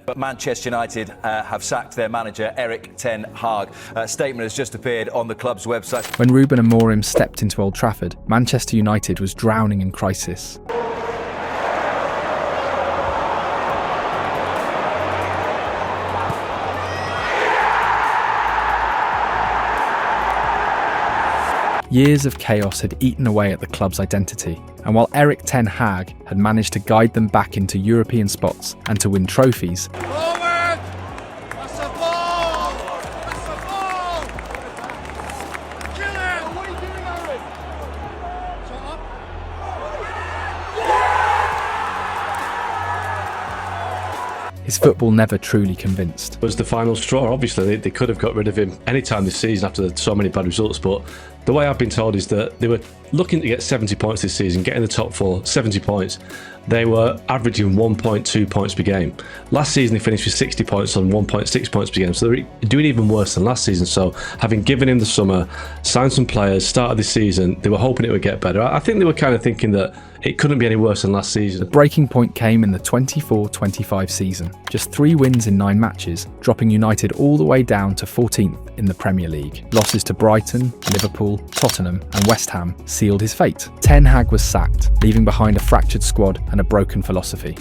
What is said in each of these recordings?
But Manchester United have sacked their manager, Ten Hag. A statement has just appeared on the club's website. When Ruben Amorim stepped into Old Trafford, Manchester United was drowning in crisis. Years of chaos had eaten away at the club's identity, and while Ten Hag had managed to guide them back into European spots and to win trophies, his football never truly convinced. It was the final straw. Obviously, they could have got rid of him any time this season after so many bad results, but the way I've been told is that they were looking to get 70 points this season, get in the top four, 70 points. They were averaging 1.2 points per game. Last season, they finished with 60 points on 1.6 points per game, so they're doing even worse than last season. So, having given him the summer, signed some players, started this season, they were hoping it would get better. I think they were kind of thinking that it couldn't be any worse than last season. The breaking point came in the 24-25 season. Just 3 wins in 9 matches, dropping United all the way down to 14th in the Premier League. Losses to Brighton, Liverpool, Tottenham and West Ham sealed his fate. Ten Hag was sacked, leaving behind a fractured squad and a broken philosophy.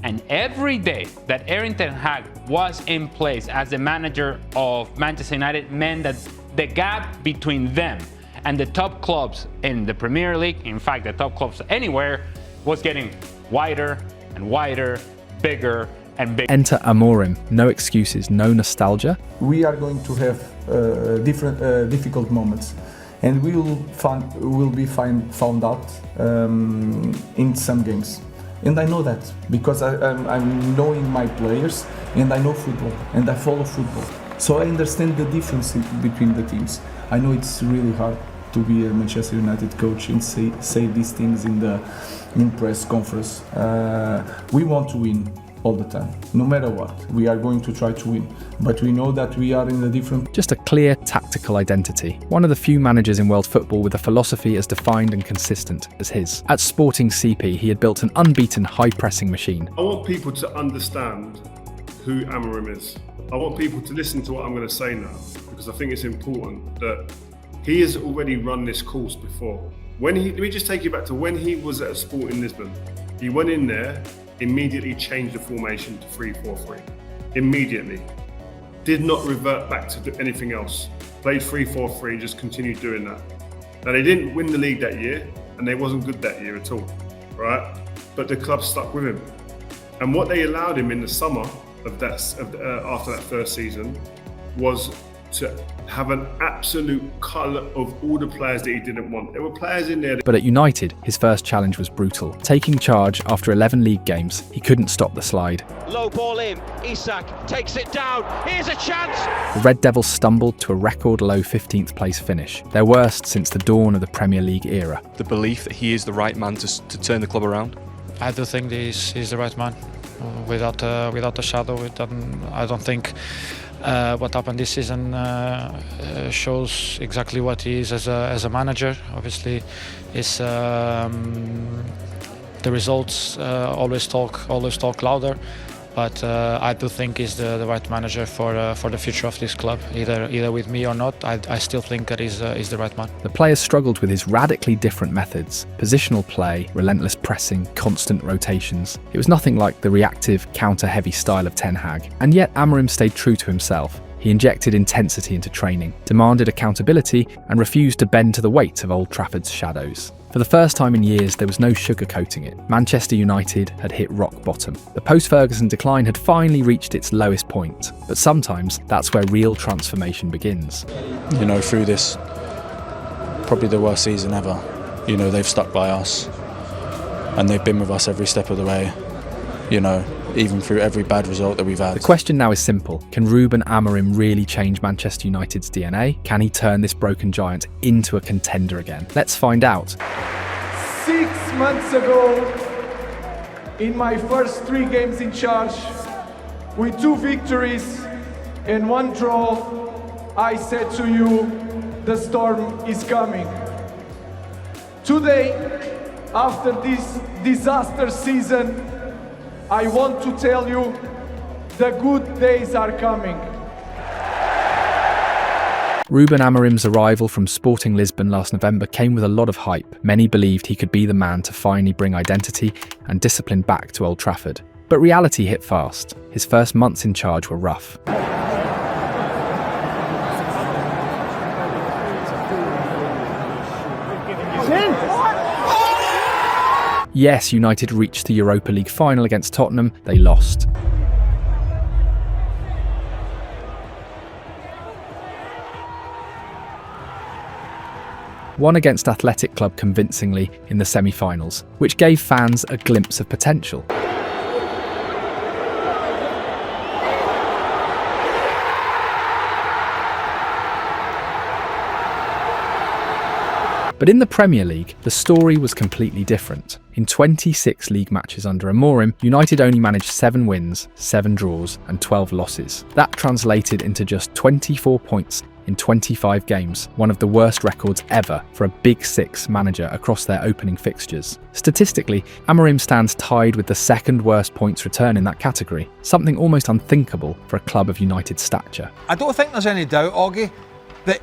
And every day that Ten Hag was in place as the manager of Manchester United meant that the gap between them and the top clubs in the Premier League, in fact the top clubs anywhere, was getting wider and wider, bigger and bigger. Enter Amorim. No excuses, no nostalgia. We are going to have difficult moments, and we will be found out in some games. And I know that because I'm knowing my players, and I know football, and I follow football. So I understand the difference between the teams. I know it's really hard to be a Manchester United coach and say these things in press conference. We want to win all the time, no matter what. We are going to try to win, but we know that we are in a different... Just a clear tactical identity. One of the few managers in world football with a philosophy as defined and consistent as his. At Sporting CP, he had built an unbeaten high-pressing machine. I want people to understand who Amorim is. I want people to listen to what I'm going to say now, because I think it's important that he has already run this course before. Let me just take you back to when he was at Sporting Lisbon. He went in there, immediately changed the formation to 3-4-3. Immediately. Did not revert back to anything else. Played 3-4-3, just continued doing that. Now they didn't win the league that year, and they wasn't good that year at all, right? But the club stuck with him. And what they allowed him in the summer of that, after that first season, was to have an absolute colour of all the players that he didn't want. There were players in there. But at United, his first challenge was brutal. Taking charge after 11 league games, he couldn't stop the slide. Low ball in, Isak takes it down, here's a chance! The Red Devils stumbled to a record low 15th place finish, their worst since the dawn of the Premier League era. The belief that he is the right man to turn the club around? I do think he's the right man. Without a shadow, I don't think what happened this season shows exactly what he is as a manager. Obviously, it's the results always talk louder. But I do think he's the right manager for the future of this club. Either with me or not, I still think that he's the right man. The players struggled with his radically different methods: positional play, relentless pressing, constant rotations. It was nothing like the reactive, counter-heavy style of Ten Hag. And yet Amorim stayed true to himself. He injected intensity into training, demanded accountability, and refused to bend to the weight of Old Trafford's shadows. For the first time in years, there was no sugarcoating it. Manchester United had hit rock bottom. The post-Ferguson decline had finally reached its lowest point. But sometimes, that's where real transformation begins. You know, through this, probably the worst season ever, you know, they've stuck by us. And they've been with us every step of the way, you know, even through every bad result that we've had. The question now is simple. Can Ruben Amorim really change Manchester United's DNA? Can he turn this broken giant into a contender again? Let's find out. 6 months ago, in my first 3 games in charge, with 2 victories and 1 draw, I said to you, the storm is coming. Today, after this disaster season, I want to tell you The good days are coming. Ruben Amorim's arrival from Sporting Lisbon last November came with a lot of hype. Many believed he could be the man to finally bring identity and discipline back to Old Trafford. But reality hit fast. His first months in charge were rough. Yes, United reached the Europa League final against Tottenham. They lost. Won against Athletic Club convincingly in the semi-finals, which gave fans a glimpse of potential. But in the Premier League, the story was completely different. In 26 league matches under Amorim, United only managed 7 wins, 7 draws and 12 losses. That translated into just 24 points in 25 games, one of the worst records ever for a Big Six manager across their opening fixtures. Statistically, Amorim stands tied with the second worst points return in that category, something almost unthinkable for a club of United's stature. I don't think there's any doubt, Augie, that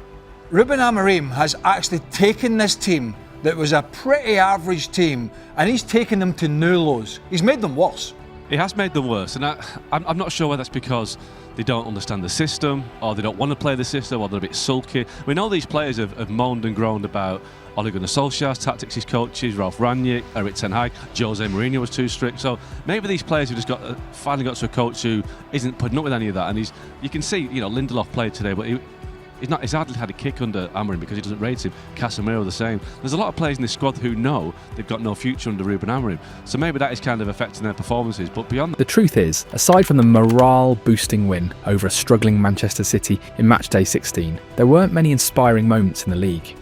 Ruben Amorim has actually taken this team that was a pretty average team and he's taken them to new lows. He's made them worse. He has made them worse, and I'm not sure whether that's because they don't understand the system, or they don't want to play the system, or they're a bit sulky. We know these players have moaned and groaned about Ole Gunnar Solskjaer's tactics, his coaches, Ralf Rangnick, Erik Ten Hag, Jose Mourinho was too strict. So maybe these players have just finally got to a coach who isn't putting up with any of that. And you can see, Lindelof played today, but he's hardly had a kick under Amorim because he doesn't rate him. Casemiro the same. There's a lot of players in this squad who know they've got no future under Ruben Amorim. So maybe that is kind of affecting their performances. But beyond that, the truth is, aside from the morale-boosting win over a struggling Manchester City in matchday 16, there weren't many inspiring moments in the league.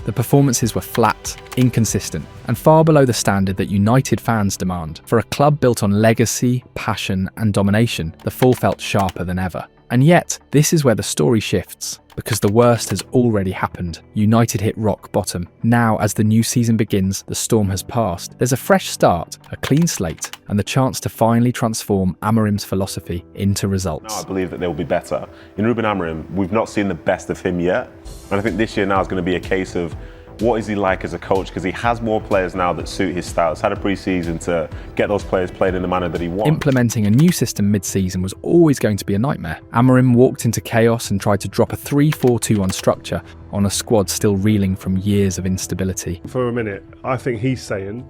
The performances were flat, inconsistent, and far below the standard that United fans demand. For a club built on legacy, passion, and domination, the fall felt sharper than ever. And yet, this is where the story shifts, because the worst has already happened. United hit rock bottom. Now, as the new season begins, the storm has passed. There's a fresh start, a clean slate, and the chance to finally transform Amorim's philosophy into results. Now I believe that they will be better. In Ruben Amorim, we've not seen the best of him yet. And I think this year now is going to be a case of what is he like as a coach, because he has more players now that suit his style. He's had a pre-season to get those players playing in the manner that he wants. Implementing a new system mid-season was always going to be a nightmare. Amorim walked into chaos and tried to drop a 3-4-2 on structure on a squad still reeling from years of instability. For a minute, I think he's saying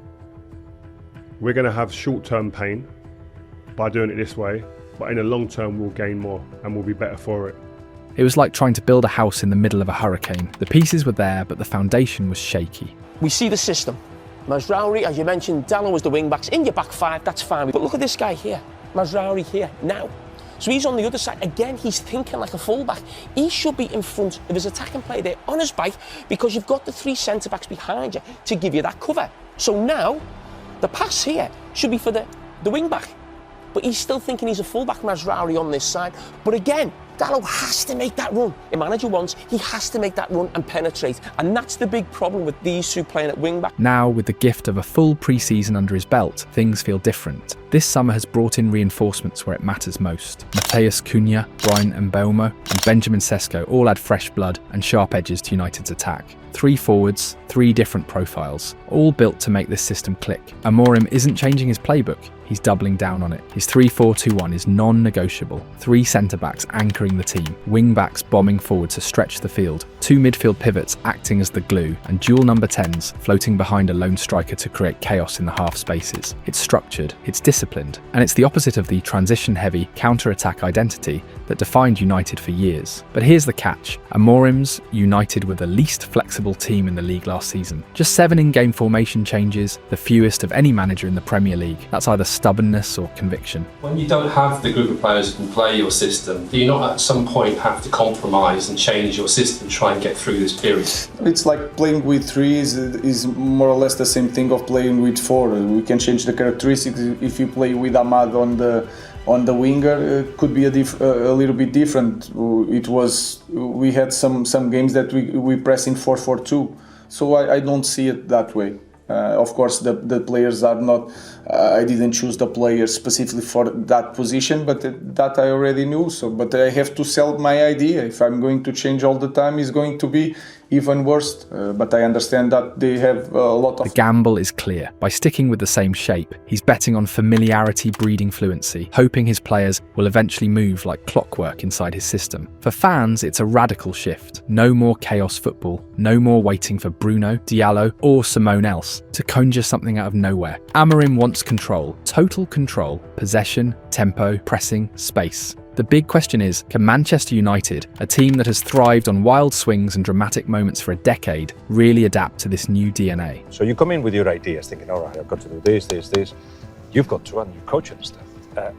we're going to have short-term pain by doing it this way, but in the long term we'll gain more and we'll be better for it. It was like trying to build a house in the middle of a hurricane. The pieces were there, but the foundation was shaky. We see the system. Mazraoui, as you mentioned, Dallo was the wing-backs. In your back five, that's fine. But look at this guy here, Mazraoui here, now. So he's on the other side. Again, he's thinking like a full-back. He should be in front of his attacking player there on his bike, because you've got the 3 centre-backs behind you to give you that cover. So now, the pass here should be for the wing-back. But he's still thinking he's a full-back, Mazraoui, on this side. But again, Dallo has to make that run. The manager wants, he has to make that run and penetrate. And that's the big problem with these two playing at wing-back. Now, with the gift of a full pre-season under his belt, things feel different. This summer has brought in reinforcements where it matters most. Matheus Cunha, Brian Mbeumo and Benjamin Sesko all add fresh blood and sharp edges to United's attack. 3 forwards, 3 different profiles, all built to make this system click. Amorim isn't changing his playbook, he's doubling down on it. His 3-4-2-1 is non-negotiable. 3 centre-backs anchoring the team, wing-backs bombing forward to stretch the field, 2 midfield pivots acting as the glue, and dual number 10s floating behind a lone striker to create chaos in the half spaces. It's structured, it's disciplined, and it's the opposite of the transition-heavy counter-attack identity that defined United for years. But here's the catch. Amorim's United were the least flexible team in the league last season. Just 7 in-game formation changes, the fewest of any manager in the Premier League. That's either stubbornness or conviction. When you don't have the group of players who can play your system, do you not at some point have to compromise and change your system to try and get through this period? It's like playing with 3 is more or less the same thing of playing with 4. We can change the characteristics. If you play with Ahmad on the winger, it could be a little bit different. It was we had some games that we press in 4-4-2. So I don't see it that way. Of course, the players are not. I didn't choose the players specifically for that position, but that I already knew. So, but I have to sell my idea. If I'm going to change all the time, it's going to be even worse. But I understand that they have a lot of. The gamble is clear. By sticking with the same shape, he's betting on familiarity breeding fluency, hoping his players will eventually move like clockwork inside his system. For fans, it's a radical shift. No more chaos football. No more waiting for Bruno, Diallo, or Simone else to conjure something out of nowhere. Amorim wants control, total control, possession, tempo, pressing, space. The big question is, can Manchester United, a team that has thrived on wild swings and dramatic moments for a decade, really adapt to this new DNA? So you come in with your ideas, thinking, all right, I've got to do this. You've got to run your coach and stuff. But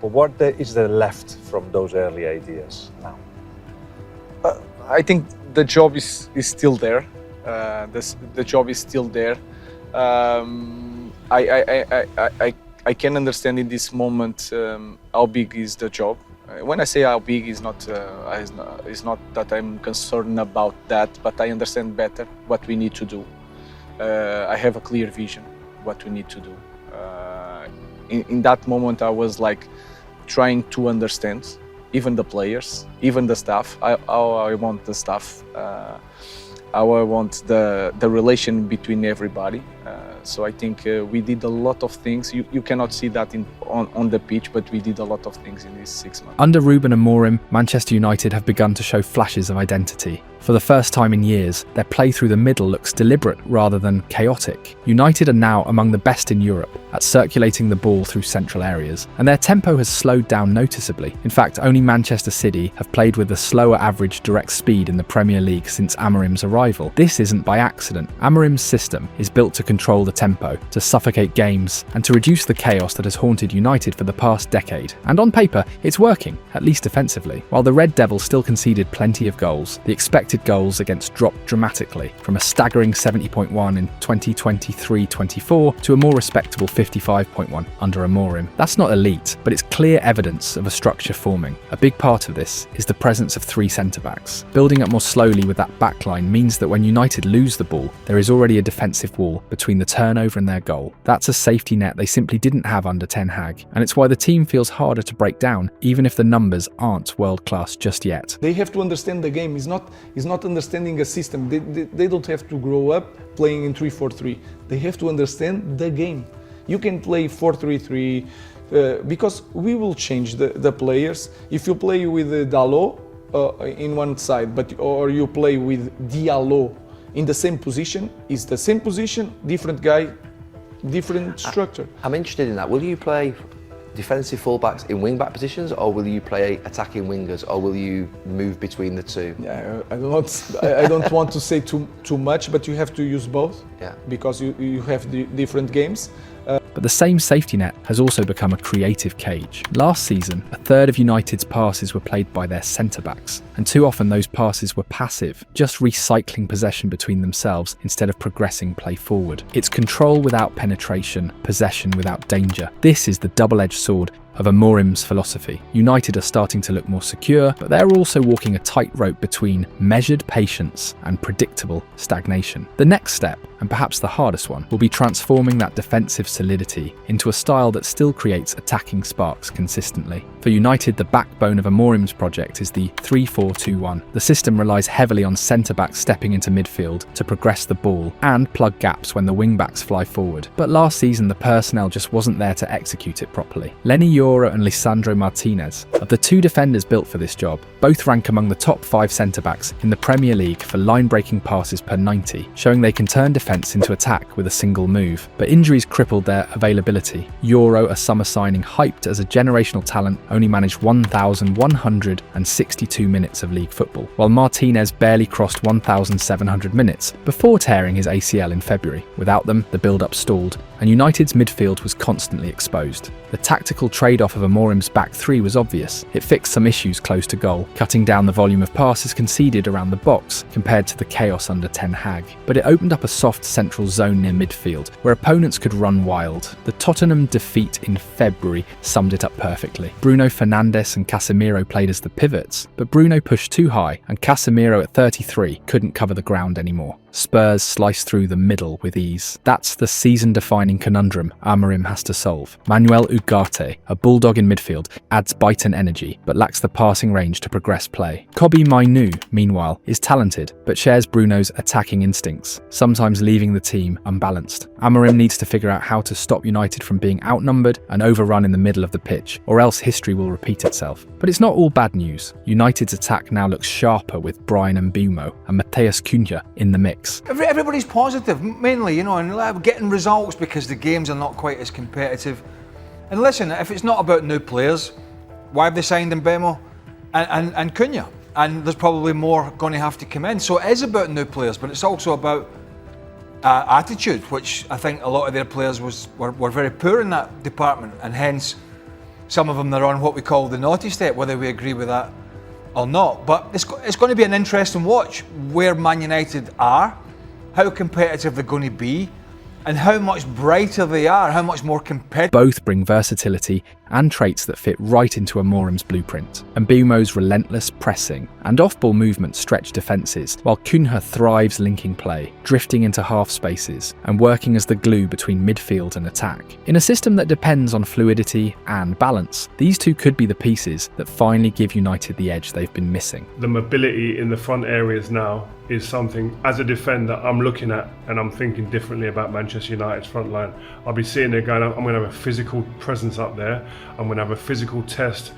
what is there left from those early ideas now? I think the job is still there. The job is still there. I can understand in this moment how big is the job. When I say how big, it's not that I'm concerned about that, but I understand better what we need to do. I have a clear vision what we need to do. In that moment, I was like trying to understand, even the players, even the staff, how I want the staff, how I want the relation between everybody. So I think we did a lot of things. You cannot see that on the pitch, but we did a lot of things in these 6 months. Under Ruben Amorim, Manchester United have begun to show flashes of identity. For the first time in years, their play through the middle looks deliberate rather than chaotic. United are now among the best in Europe at circulating the ball through central areas, and their tempo has slowed down noticeably. In fact, only Manchester City have played with a slower average direct speed in the Premier League since Amorim's arrival. This isn't by accident. Amorim's system is built to control the tempo, to suffocate games, and to reduce the chaos that has haunted United for the past decade. And on paper, it's working, at least defensively. While the Red Devils still conceded plenty of goals, the expected goals against dropped dramatically, from a staggering 70.1 in 2023-24 to a more respectable 55.1 under Amorim. That's not elite, but it's clear evidence of a structure forming. A big part of this is the presence of 3 centre-backs. Building up more slowly with that backline means that when United lose the ball, there is already a defensive wall between the turnover and their goal. That's a safety net they simply didn't have under Ten Hag, and it's why the team feels harder to break down, even if the numbers aren't world-class just yet. They have to understand the game. It's not understanding a system. They don't have to grow up playing in 3-4-3. They have to understand the game. You can play 4-3-3 because we will change the players. If you play with Dalot in one side, or you play with Diallo in the same position, it's the same position, different guy, different structure. I'm interested in that. Will you play defensive fullbacks in wing-back positions, or will you play attacking wingers, or will you move between the two? Yeah, I don't want to say too much, but you have to use both. Yeah. Because you have the different games. But the same safety net has also become a creative cage. Last season, a third of United's passes were played by their centre-backs, and too often those passes were passive, just recycling possession between themselves instead of progressing play forward. It's control without penetration, possession without danger. This is the double-edged sword of Amorim's philosophy. United are starting to look more secure, but they're also walking a tightrope between measured patience and predictable stagnation. The next step, and perhaps the hardest one, will be transforming that defensive solidity into a style that still creates attacking sparks consistently. For United, the backbone of Amorim's project is the 3-4-2-1. The system relies heavily on centre-backs stepping into midfield to progress the ball and plug gaps when the wing-backs fly forward. But last season, the personnel just wasn't there to execute it properly. Lenny Yoro and Lisandro Martinez are the 2 defenders built for this job. Both rank among the top 5 centre-backs in the Premier League for line-breaking passes per 90, showing they can turn defence into attack with a single move. But injuries crippled their availability. Yoro, a summer signing hyped as a generational talent, only managed 1,162 minutes of league football, while Martinez barely crossed 1,700 minutes before tearing his ACL in February. Without them, the build-up stalled, and United's midfield was constantly exposed. The tactical trade-off of Amorim's back 3 was obvious. It fixed some issues close to goal, cutting down the volume of passes conceded around the box compared to the chaos under Ten Hag. But it opened up a soft central zone near midfield, where opponents could run wild. The Tottenham defeat in February summed it up perfectly. Bruno Bruno Fernandes and Casemiro played as the pivots, but Bruno pushed too high and Casemiro at 33 couldn't cover the ground anymore. Spurs sliced through the middle with ease. That's the season-defining conundrum Amorim has to solve. Manuel Ugarte, a bulldog in midfield, adds bite and energy, but lacks the passing range to progress play. Kobbie Mainoo, meanwhile, is talented, but shares Bruno's attacking instincts, sometimes leaving the team unbalanced. Amorim needs to figure out how to stop United from being outnumbered and overrun in the middle of the pitch, or else history will repeat itself. But it's not all bad news. United's attack now looks sharper with Bryan Mbeumo and Matheus Cunha in the mix. Everybody's positive, mainly, and getting results because the games are not quite as competitive. And listen, if it's not about new players, why have they signed Mbeumo and Cunha? And there's probably more going to have to come in. So it is about new players, but it's also about attitude, which I think a lot of their players were very poor in that department, and hence some of them are on what we call the naughty step, whether we agree with that or not. But it's going to be an interesting watch where Man United are, how competitive they're going to be, and how much brighter they are, how much more competitive. Both bring versatility and traits that fit right into Amorim's blueprint. Mbeumo's relentless pressing and off-ball movement stretch defences, while Cunha thrives linking play, drifting into half spaces and working as the glue between midfield and attack. In a system that depends on fluidity and balance, these two could be the pieces that finally give United the edge they've been missing. The mobility in the front areas now is something, as a defender, I'm looking at, and I'm thinking differently about Manchester United's front line. I'll be sitting there going, I'm going to have a physical presence up there. I'm going to have a physical test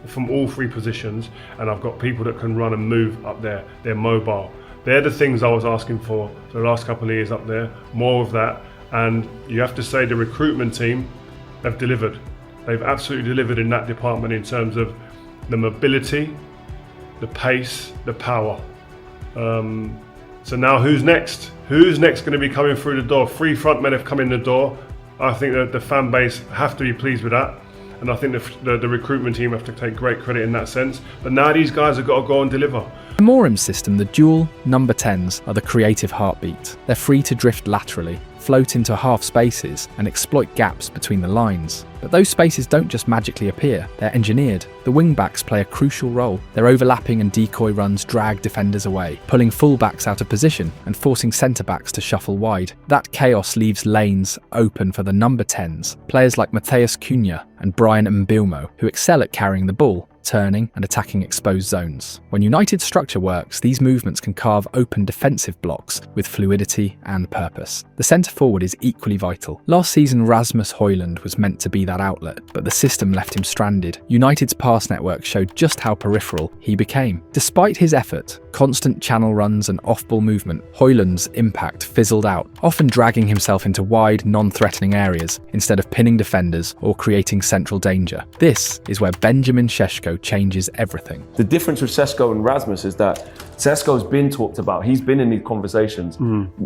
from all three positions, and I've got people that can run and move up there. They're mobile. They're the things I was asking for the last couple of years up there, more of that. And you have to say the recruitment team have delivered. They've absolutely delivered in that department in terms of the mobility, the pace, the power. So now who's next? Who's next going to be coming through the door? 3 front men have come in the door. I think that the fan base have to be pleased with that. And I think the recruitment team have to take great credit in that sense. But now these guys have got to go and deliver. In Amorim's system, the dual number 10s are the creative heartbeat. They're free to drift laterally, float into half spaces and exploit gaps between the lines. But those spaces don't just magically appear, they're engineered. The wing-backs play a crucial role. Their overlapping and decoy runs drag defenders away, pulling full-backs out of position and forcing centre-backs to shuffle wide. That chaos leaves lanes open for the number 10s, players like Matheus Cunha and Bryan Mbeumo, who excel at carrying the ball, turning and attacking exposed zones. When United's structure works, these movements can carve open defensive blocks with fluidity and purpose. The centre-forward is equally vital. Last season, Rasmus Højlund was meant to be that outlet, but the system left him stranded. United's pass network showed just how peripheral he became. Despite his effort, constant channel runs and off-ball movement, Højlund's impact fizzled out, often dragging himself into wide, non-threatening areas instead of pinning defenders or creating central danger. This is where Benjamin Šeško changes everything. The difference with Šeško and Rasmus is that Šeško's been talked about. He's been in these conversations.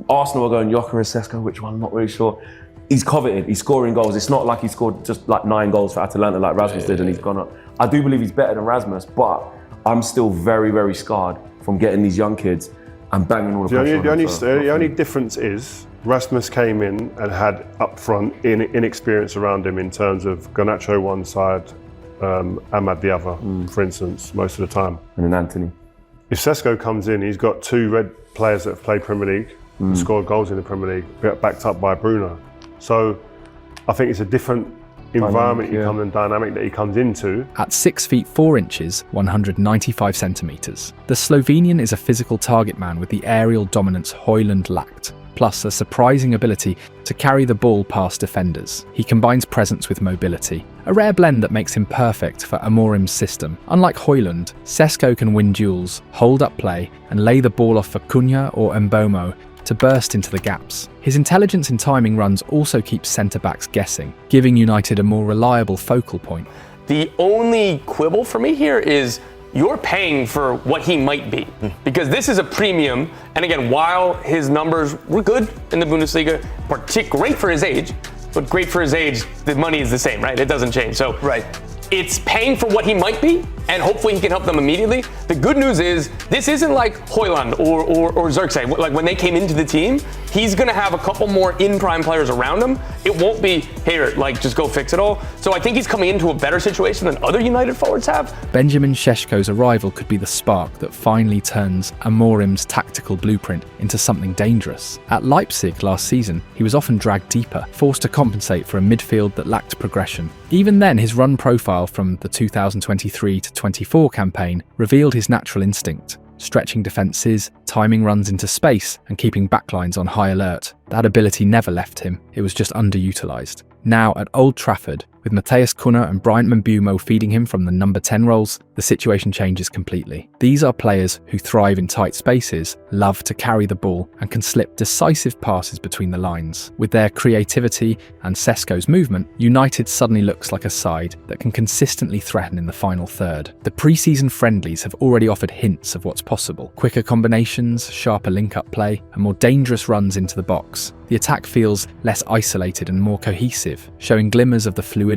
Arsenal are going, Gyökeres, Šeško, which one? I'm not really sure. He's coveted. He's scoring goals. It's not like he scored just like 9 goals for Atalanta like Rasmus did and he's gone up. I do believe he's better than Rasmus, but I'm still very, very scarred from getting these young kids and banging all the pressure on them. The only difference is Rasmus came in and had up front inexperience around him in terms of Garnacho one side, Ahmad the other, for instance, most of the time. And then Anthony. If Šeško comes in, he's got 2 red players that have played Premier League and scored goals in the Premier League, backed up by Bruno. So I think it's a different environment dynamic that he comes into. At 6 feet 4 inches, 195 centimetres, the Slovenian is a physical target man with the aerial dominance Højlund lacked, plus a surprising ability to carry the ball past defenders. He combines presence with mobility, a rare blend that makes him perfect for Amorim's system. Unlike Højlund, Šeško can win duels, hold up play, and lay the ball off for Cunha or Mbeumo to burst into the gaps. His intelligence in timing runs also keeps centre-backs guessing, giving United a more reliable focal point. The only quibble for me here is you're paying for what he might be, because this is a premium. And again, while his numbers were good in the Bundesliga, great for his age, the money is the same, right? It doesn't change. So it's paying for what he might be, and hopefully he can help them immediately. The good news is this isn't like Højlund or Zirkzee. Like when they came into the team, he's going to have a couple more in-prime players around him. It won't be, here, like, just go fix it all. So I think he's coming into a better situation than other United forwards have. Benjamin Šeško's arrival could be the spark that finally turns Amorim's tactical blueprint into something dangerous. At Leipzig last season, he was often dragged deeper, forced to compensate for a midfield that lacked progression. Even then, his run profile from the 2023-24 campaign revealed his natural instinct. Stretching defences, timing runs into space, and keeping backlines on high alert. That ability never left him, it was just underutilised. Now at Old Trafford, with Matheus Cunha and Bryant Mbeumo feeding him from the number 10 roles, the situation changes completely. These are players who thrive in tight spaces, love to carry the ball, and can slip decisive passes between the lines. With their creativity and Šeško's movement, United suddenly looks like a side that can consistently threaten in the final third. The pre-season friendlies have already offered hints of what's possible. Quicker combinations, sharper link-up play, and more dangerous runs into the box. The attack feels less isolated and more cohesive, showing glimmers of the fluidity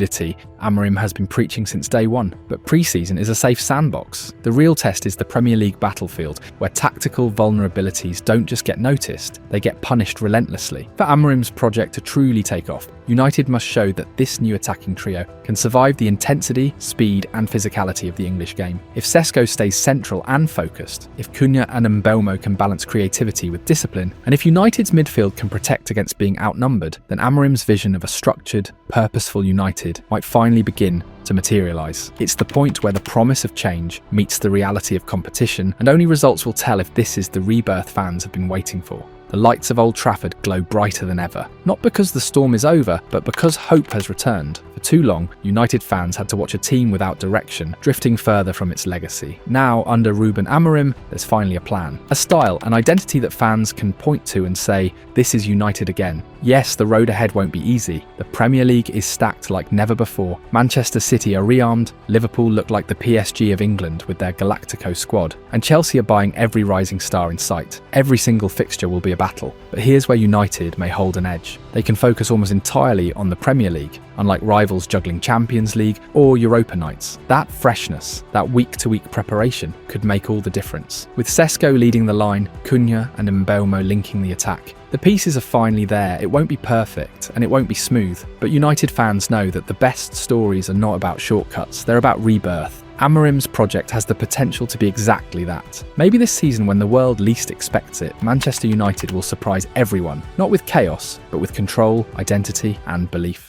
Amorim has been preaching since day one. But pre-season is a safe sandbox. The real test is the Premier League battlefield, where tactical vulnerabilities don't just get noticed, they get punished relentlessly. For Amorim's project to truly take off, United must show that this new attacking trio can survive the intensity, speed and physicality of the English game. If Šeško stays central and focused, if Cunha and Mbeumo can balance creativity with discipline, and if United's midfield can protect against being outnumbered, then Amorim's vision of a structured, purposeful United might finally begin to materialise. It's the point where the promise of change meets the reality of competition, and only results will tell if this is the rebirth fans have been waiting for. The lights of Old Trafford glow brighter than ever, not because the storm is over, but because hope has returned. For too long, United fans had to watch a team without direction, drifting further from its legacy. Now, under Ruben Amorim, there's finally a plan. A style, an identity that fans can point to and say, this is United again. Yes, the road ahead won't be easy. The Premier League is stacked like never before. Manchester City are rearmed, Liverpool look like the PSG of England with their Galactico squad, and Chelsea are buying every rising star in sight. Every single fixture will be a battle. But here's where United may hold an edge. They can focus almost entirely on the Premier League, unlike rivals juggling Champions League or Europa nights. That freshness, that week-to-week preparation could make all the difference. With Šeško leading the line, Cunha and Mbeumo linking the attack, the pieces are finally there. It won't be perfect and it won't be smooth, but United fans know that the best stories are not about shortcuts, they're about rebirth. Amorim's project has the potential to be exactly that. Maybe this season, when the world least expects it, Manchester United will surprise everyone, not with chaos, but with control, identity and belief.